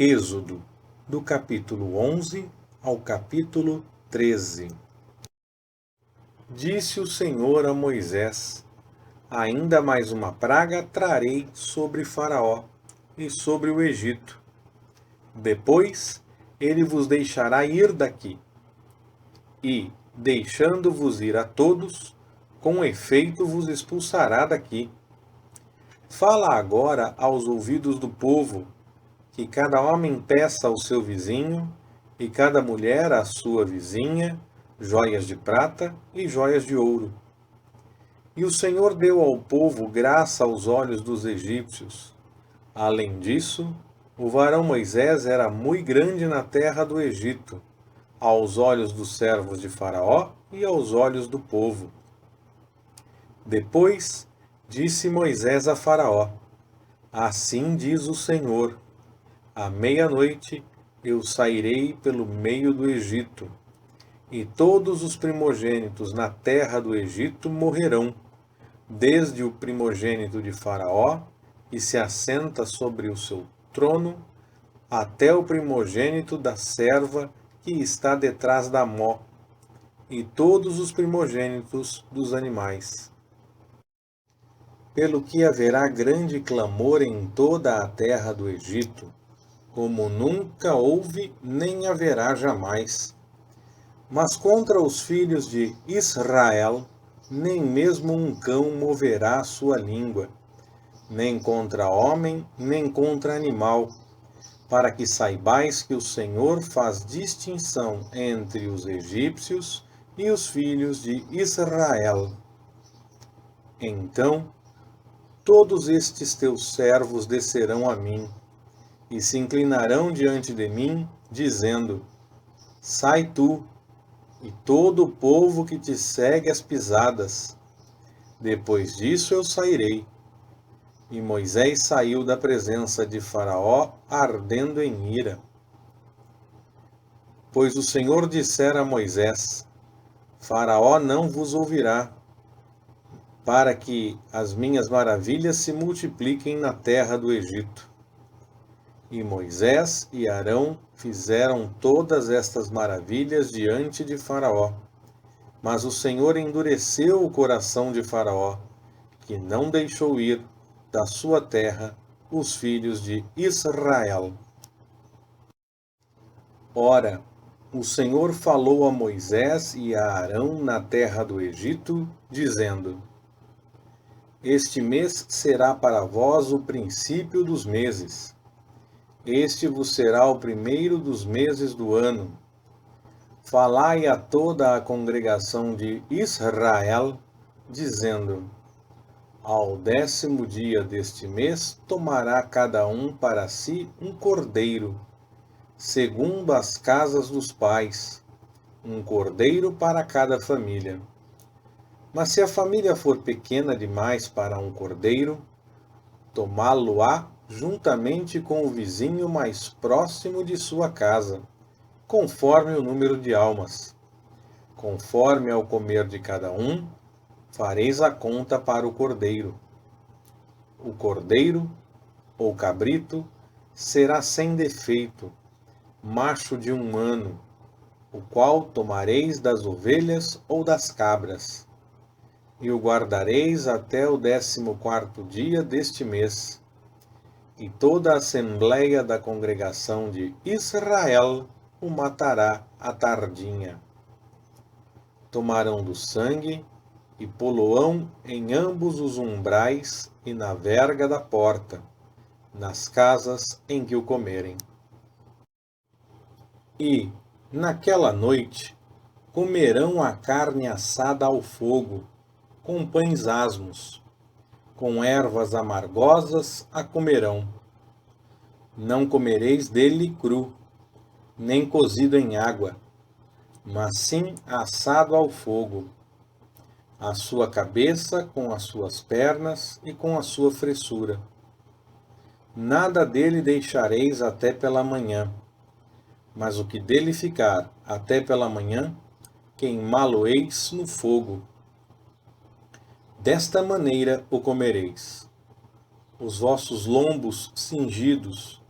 Êxodo, do capítulo 11 ao capítulo 13. Disse o Senhor a Moisés: Ainda mais uma praga trarei sobre Faraó e sobre o Egito. Depois ele vos deixará ir daqui. E, deixando-vos ir a todos, com efeito vos expulsará daqui. Fala agora aos ouvidos do povo, que cada homem peça ao seu vizinho, e cada mulher à sua vizinha, joias de prata e joias de ouro. E o Senhor deu ao povo graça aos olhos dos egípcios. Além disso, o varão Moisés era muito grande na terra do Egito, aos olhos dos servos de Faraó e aos olhos do povo. Depois disse Moisés a Faraó: Assim diz o Senhor: À meia-noite eu sairei pelo meio do Egito, e todos os primogênitos na terra do Egito morrerão, desde o primogênito de Faraó, que se assenta sobre o seu trono, até o primogênito da serva que está detrás da mó, e todos os primogênitos dos animais. Pelo que haverá grande clamor em toda a terra do Egito, como nunca houve nem haverá jamais. Mas contra os filhos de Israel, nem mesmo um cão moverá sua língua, nem contra homem, nem contra animal, para que saibais que o Senhor faz distinção entre os egípcios e os filhos de Israel. Então, todos estes teus servos descerão a mim, e se inclinarão diante de mim, dizendo: Sai tu, e todo o povo que te segue as pisadas. Depois disso eu sairei. E Moisés saiu da presença de Faraó, ardendo em ira. Pois o Senhor dissera a Moisés: Faraó não vos ouvirá, para que as minhas maravilhas se multipliquem na terra do Egito. E Moisés e Arão fizeram todas estas maravilhas diante de Faraó. Mas o Senhor endureceu o coração de Faraó, que não deixou ir da sua terra os filhos de Israel. Ora, o Senhor falou a Moisés e a Arão na terra do Egito, dizendo: Este mês será para vós o princípio dos meses. Este vos será o primeiro dos meses do ano. Falai a toda a congregação de Israel, dizendo: Ao 10º dia deste mês tomará cada um para si um cordeiro, segundo as casas dos pais, um cordeiro para cada família. Mas se a família for pequena demais para um cordeiro, tomá-lo-á juntamente com o vizinho mais próximo de sua casa, conforme o número de almas. Conforme ao comer de cada um, fareis a conta para o cordeiro. O cordeiro, ou cabrito, será sem defeito, macho de 1 ano, o qual tomareis das ovelhas ou das cabras, e o guardareis até o 14º dia deste mês. E toda a assembleia da congregação de Israel o matará à tardinha. Tomarão do sangue e poloão em ambos os umbrais e na verga da porta, nas casas em que o comerem. E, naquela noite, comerão a carne assada ao fogo, com pães asmos, com ervas amargosas a comerão. Não comereis dele cru, nem cozido em água, mas sim assado ao fogo, a sua cabeça com as suas pernas e com a sua fressura. Nada dele deixareis até pela manhã, mas o que dele ficar até pela manhã, queimá-lo-eis no fogo. Desta maneira o comereis: os vossos lombos cingidos,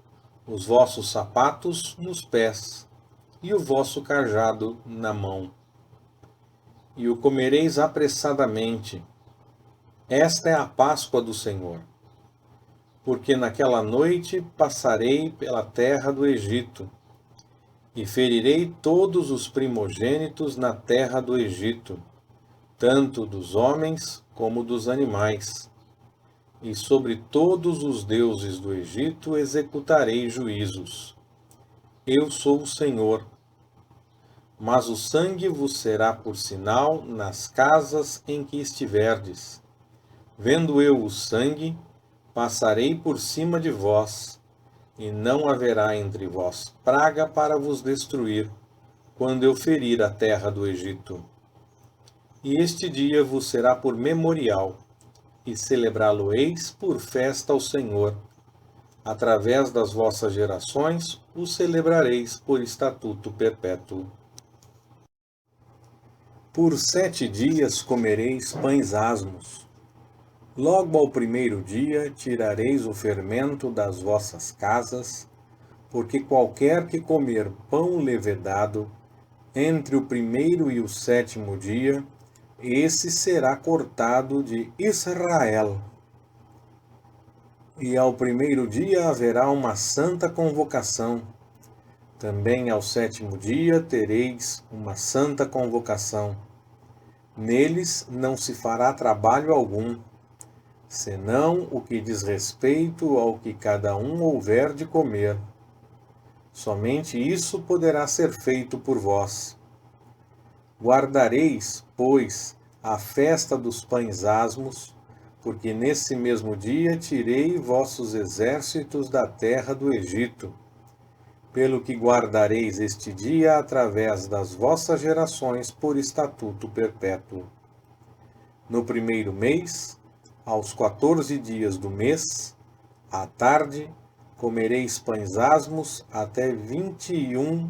os vossos sapatos nos pés, e o vosso cajado na mão. E o comereis apressadamente. Esta é a Páscoa do Senhor. Porque naquela noite passarei pela terra do Egito, e ferirei todos os primogênitos na terra do Egito, tanto dos homens como dos animais. E sobre todos os deuses do Egito executarei juízos. Eu sou o Senhor. Mas o sangue vos será por sinal nas casas em que estiverdes. Vendo eu o sangue, passarei por cima de vós, e não haverá entre vós praga para vos destruir, quando eu ferir a terra do Egito. E este dia vos será por memorial, e celebrá-lo-eis por festa ao Senhor. Através das vossas gerações o celebrareis por estatuto perpétuo. Por 7 dias comereis pães asmos. Logo ao primeiro dia tirareis o fermento das vossas casas, porque qualquer que comer pão levedado, entre o primeiro e o 7º dia, esse será cortado de Israel. E ao primeiro dia haverá uma santa convocação. Também ao 7º dia tereis uma santa convocação. Neles não se fará trabalho algum, senão o que diz respeito ao que cada um houver de comer. Somente isso poderá ser feito por vós. Guardareis, pois, a festa dos pães asmos, porque nesse mesmo dia tirei vossos exércitos da terra do Egito. Pelo que guardareis este dia através das vossas gerações por estatuto perpétuo. No primeiro mês, aos 14 dias do mês, à tarde, comereis pães asmos até 21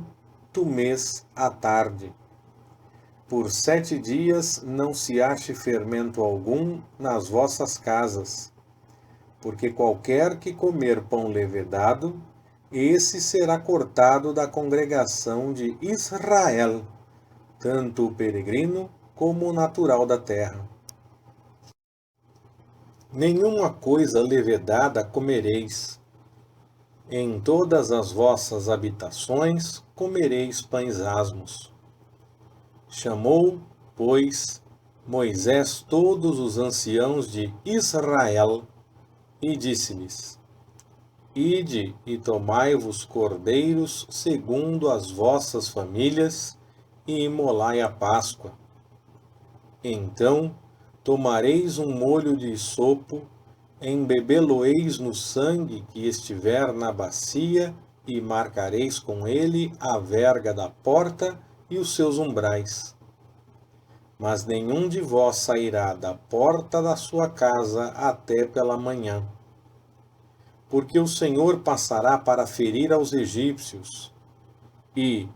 do mês à tarde. Por 7 dias não se ache fermento algum nas vossas casas, porque qualquer que comer pão levedado, esse será cortado da congregação de Israel, tanto o peregrino como o natural da terra. Nenhuma coisa levedada comereis. Em todas as vossas habitações comereis pães asmos. Chamou, pois, Moisés todos os anciãos de Israel e disse-lhes: Ide e tomai-vos cordeiros segundo as vossas famílias e imolai a Páscoa. Então tomareis um molho de sopo, embebê-lo-eis no sangue que estiver na bacia e marcareis com ele a verga da porta e os seus umbrais. Mas nenhum de vós sairá da porta da sua casa até pela manhã. Porque o Senhor passará para ferir aos egípcios, e,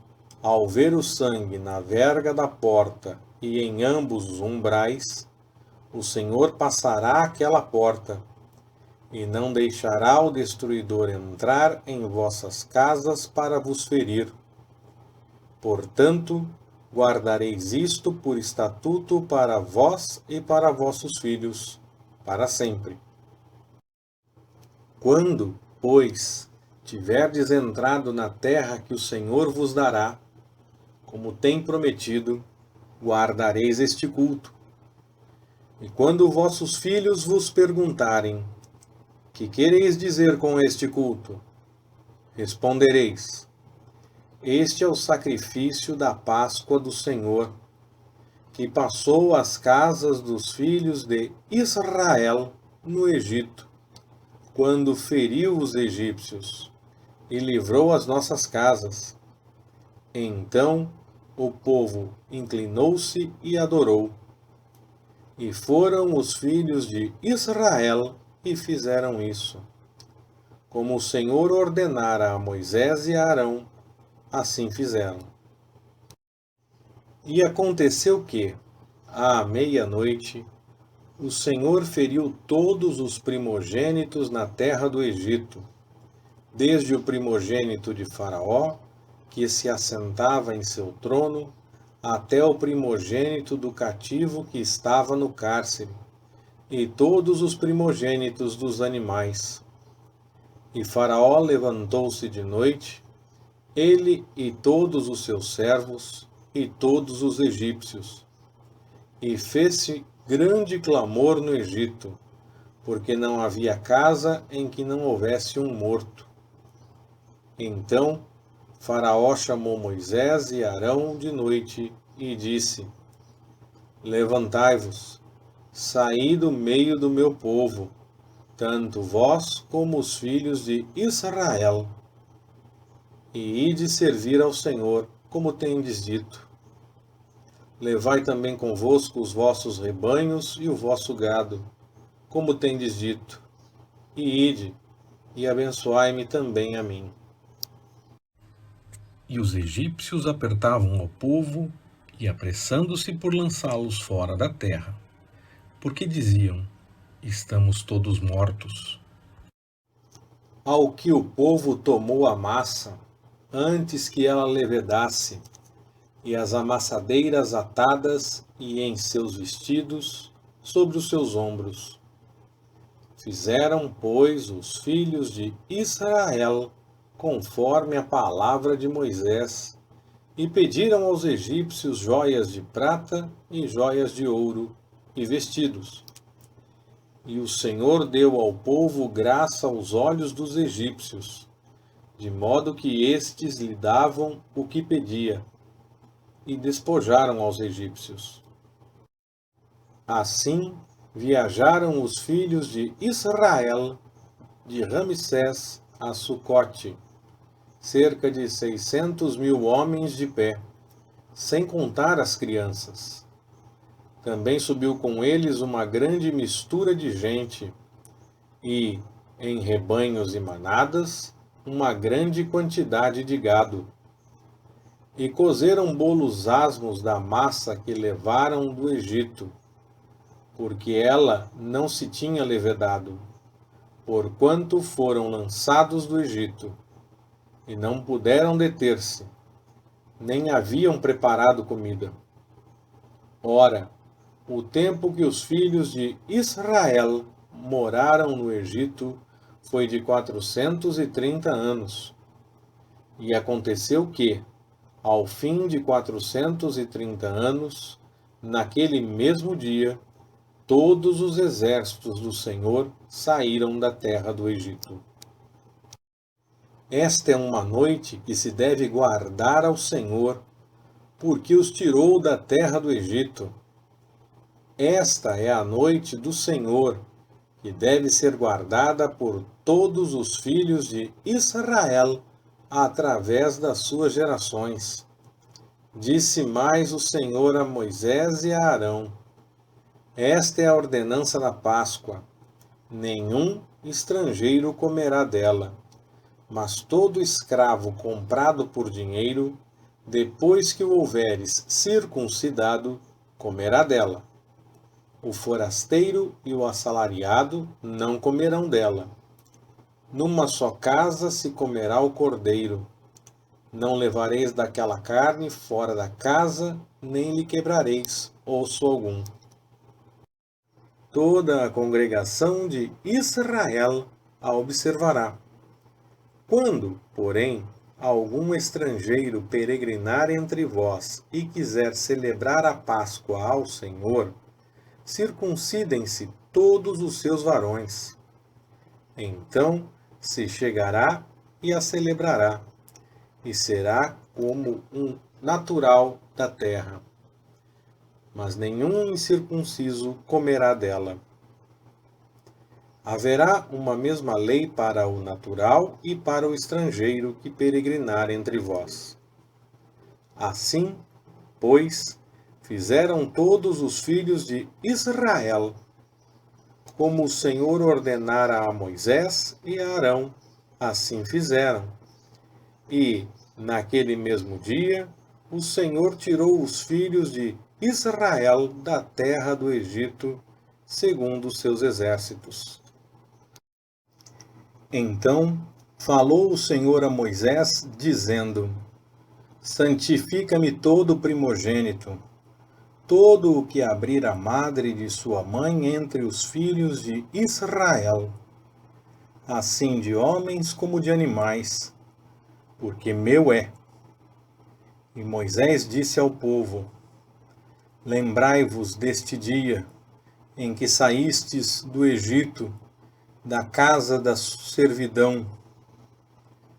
ao ver o sangue na verga da porta e em ambos os umbrais, o Senhor passará aquela porta, e não deixará o destruidor entrar em vossas casas para vos ferir. Portanto, guardareis isto por estatuto para vós e para vossos filhos, para sempre. Quando, pois, tiverdes entrado na terra que o Senhor vos dará, como tem prometido, guardareis este culto. E quando vossos filhos vos perguntarem: que quereis dizer com este culto? Respondereis: este é o sacrifício da Páscoa do Senhor, que passou às casas dos filhos de Israel no Egito, quando feriu os egípcios e livrou as nossas casas. Então o povo inclinou-se e adorou. E foram os filhos de Israel e fizeram isso. Como o Senhor ordenara a Moisés e a Arão, assim fizeram. E aconteceu que, à meia-noite, o Senhor feriu todos os primogênitos na terra do Egito, desde o primogênito de Faraó, que se assentava em seu trono, até o primogênito do cativo que estava no cárcere, e todos os primogênitos dos animais. E Faraó levantou-se de noite, ele e todos os seus servos, e todos os egípcios. E fez-se grande clamor no Egito, porque não havia casa em que não houvesse um morto. Então Faraó chamou Moisés e Arão de noite e disse: Levantai-vos, saí do meio do meu povo, tanto vós como os filhos de Israel, e ide servir ao Senhor, como tendes dito. Levai também convosco os vossos rebanhos e o vosso gado, como tendes dito, e ide, e abençoai-me também a mim. E os egípcios apertavam ao povo, e apressando-se por lançá-los fora da terra, porque diziam: estamos todos mortos. Ao que o povo tomou a massa, antes que ela levedasse, e as amassadeiras atadas e em seus vestidos, sobre os seus ombros. Fizeram, pois, os filhos de Israel, conforme a palavra de Moisés, e pediram aos egípcios joias de prata e joias de ouro, e vestidos. E o Senhor deu ao povo graça aos olhos dos egípcios, de modo que estes lhe davam o que pedia, e despojaram aos egípcios. Assim viajaram os filhos de Israel de Ramsés a Sucote, cerca de 600.000 homens de pé, sem contar as crianças. Também subiu com eles uma grande mistura de gente, e, em rebanhos e manadas, uma grande quantidade de gado. E cozeram bolos asmos da massa que levaram do Egito, porque ela não se tinha levedado, porquanto foram lançados do Egito, e não puderam deter-se, nem haviam preparado comida. Ora, o tempo que os filhos de Israel moraram no Egito foi de 430 anos. E aconteceu que, ao fim de 430 anos, naquele mesmo dia, todos os exércitos do Senhor saíram da terra do Egito. Esta é uma noite que se deve guardar ao Senhor, porque os tirou da terra do Egito. Esta é a noite do Senhor, que deve ser guardada por todos os filhos de Israel, através das suas gerações. Disse mais o Senhor a Moisés e a Arão: Esta é a ordenança da Páscoa. Nenhum estrangeiro comerá dela, mas todo escravo comprado por dinheiro, depois que o houveres circuncidado, comerá dela. O forasteiro e o assalariado não comerão dela. Numa só casa se comerá o cordeiro. Não levareis daquela carne fora da casa, nem lhe quebrareis osso algum. Toda a congregação de Israel a observará. Quando, porém, algum estrangeiro peregrinar entre vós e quiser celebrar a Páscoa ao Senhor, circuncidem-se todos os seus varões. Então se chegará e a celebrará, e será como um natural da terra. Mas nenhum incircunciso comerá dela. Haverá uma mesma lei para o natural e para o estrangeiro que peregrinar entre vós. Assim, pois, fizeram todos os filhos de Israel, como o Senhor ordenara a Moisés e a Arão, assim fizeram. E, naquele mesmo dia, o Senhor tirou os filhos de Israel da terra do Egito, segundo os seus exércitos. Então Falou o Senhor a Moisés, dizendo: Santifica-me todo primogênito, todo o que abrir a madre de sua mãe entre os filhos de Israel, assim de homens como de animais, porque meu é. E Moisés disse ao povo: Lembrai-vos deste dia em que saístes do Egito, da casa da servidão,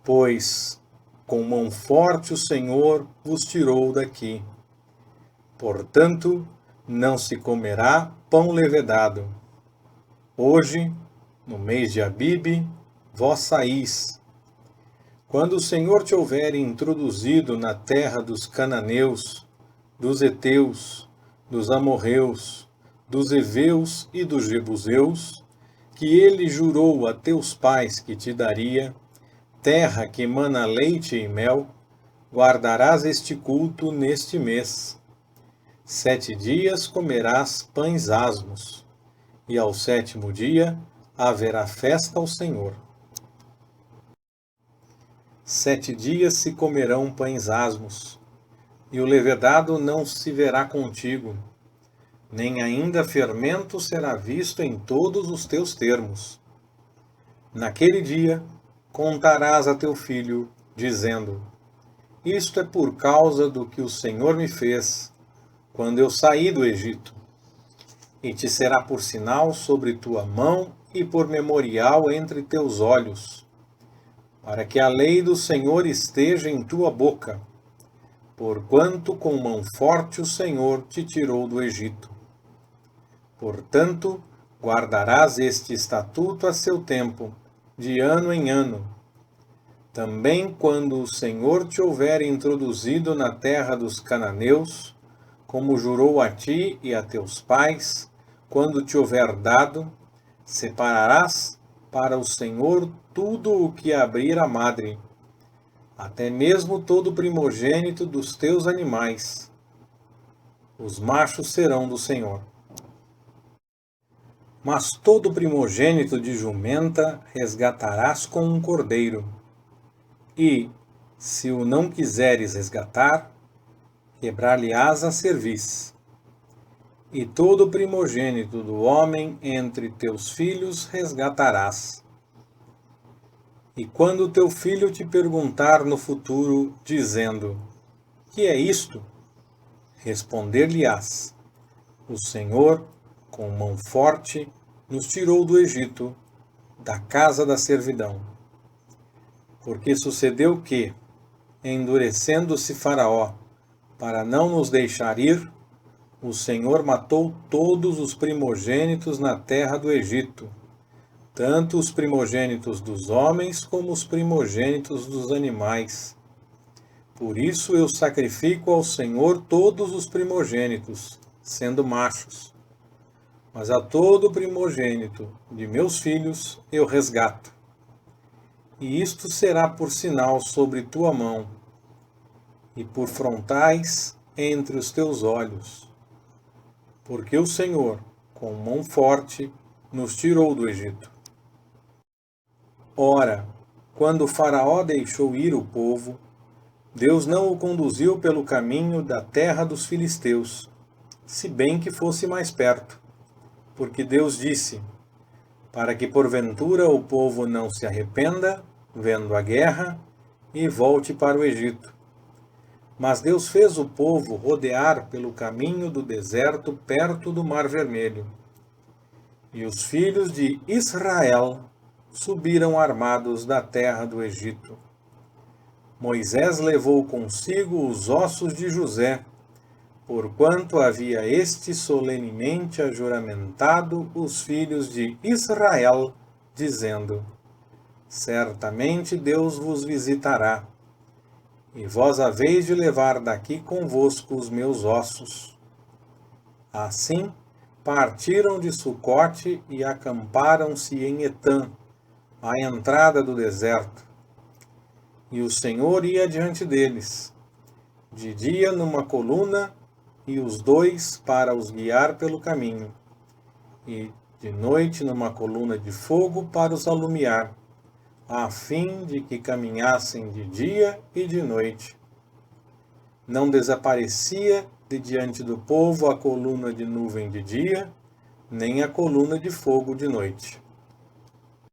pois com mão forte o Senhor vos tirou daqui. Portanto, não se comerá pão levedado. Hoje, no mês de Abibe, vós saís. Quando o Senhor te houver introduzido na terra dos cananeus, dos heteus, dos amorreus, dos heveus e dos jebuseus, que ele jurou a teus pais que te daria, terra que emana leite e mel, guardarás este culto neste mês. 7 dias comerás pães asmos, e ao 7º dia haverá festa ao Senhor. 7 dias se comerão pães asmos, e o levedado não se verá contigo, nem ainda fermento será visto em todos os teus termos. Naquele dia contarás a teu filho, dizendo: Isto é por causa do que o Senhor me fez, quando eu saí do Egito. E te será por sinal sobre tua mão e por memorial entre teus olhos, para que a lei do Senhor esteja em tua boca, porquanto com mão forte o Senhor te tirou do Egito. Portanto, guardarás este estatuto a seu tempo, de ano em ano. Também quando o Senhor te houver introduzido na terra dos cananeus, como jurou a ti e a teus pais, quando te houver dado, separarás para o Senhor tudo o que abrir a madre, até mesmo todo primogênito dos teus animais. Os machos serão do Senhor. Mas todo primogênito de jumenta resgatarás com um cordeiro. E, se o não quiseres resgatar, quebrar-lhe-ás a cerviz. E todo primogênito do homem entre teus filhos resgatarás. E quando teu filho te perguntar no futuro, dizendo: Que é isto? Responder-lhe-ás: O Senhor, com mão forte, nos tirou do Egito, da casa da servidão. Porque sucedeu que, endurecendo-se Faraó, para não nos deixar ir, o Senhor matou todos os primogênitos na terra do Egito, tanto os primogênitos dos homens como os primogênitos dos animais. Por isso eu sacrifico ao Senhor todos os primogênitos, sendo machos. Mas a todo primogênito de meus filhos eu resgato. E isto será por sinal sobre tua mão, e por frontais entre os teus olhos. Porque o Senhor, com mão forte, nos tirou do Egito. Ora, quando Faraó deixou ir o povo, Deus não o conduziu pelo caminho da terra dos filisteus, se bem que fosse mais perto, porque Deus disse: para que porventura o povo não se arrependa, vendo a guerra, e volte para o Egito. Mas Deus fez o povo rodear pelo caminho do deserto perto do Mar Vermelho. E os filhos de Israel subiram armados da terra do Egito. Moisés levou consigo os ossos de José, porquanto havia este solenemente ajuramentado os filhos de Israel, dizendo: Certamente Deus vos visitará, e vós haveis de levar daqui convosco os meus ossos. Assim, partiram de Sucote e acamparam-se em Etã, à entrada do deserto. E o Senhor ia diante deles, de dia numa coluna, e os dois para os guiar pelo caminho, e de noite numa coluna de fogo para os alumiar, a fim de que caminhassem de dia e de noite. Não desaparecia de diante do povo a coluna de nuvem de dia, nem a coluna de fogo de noite.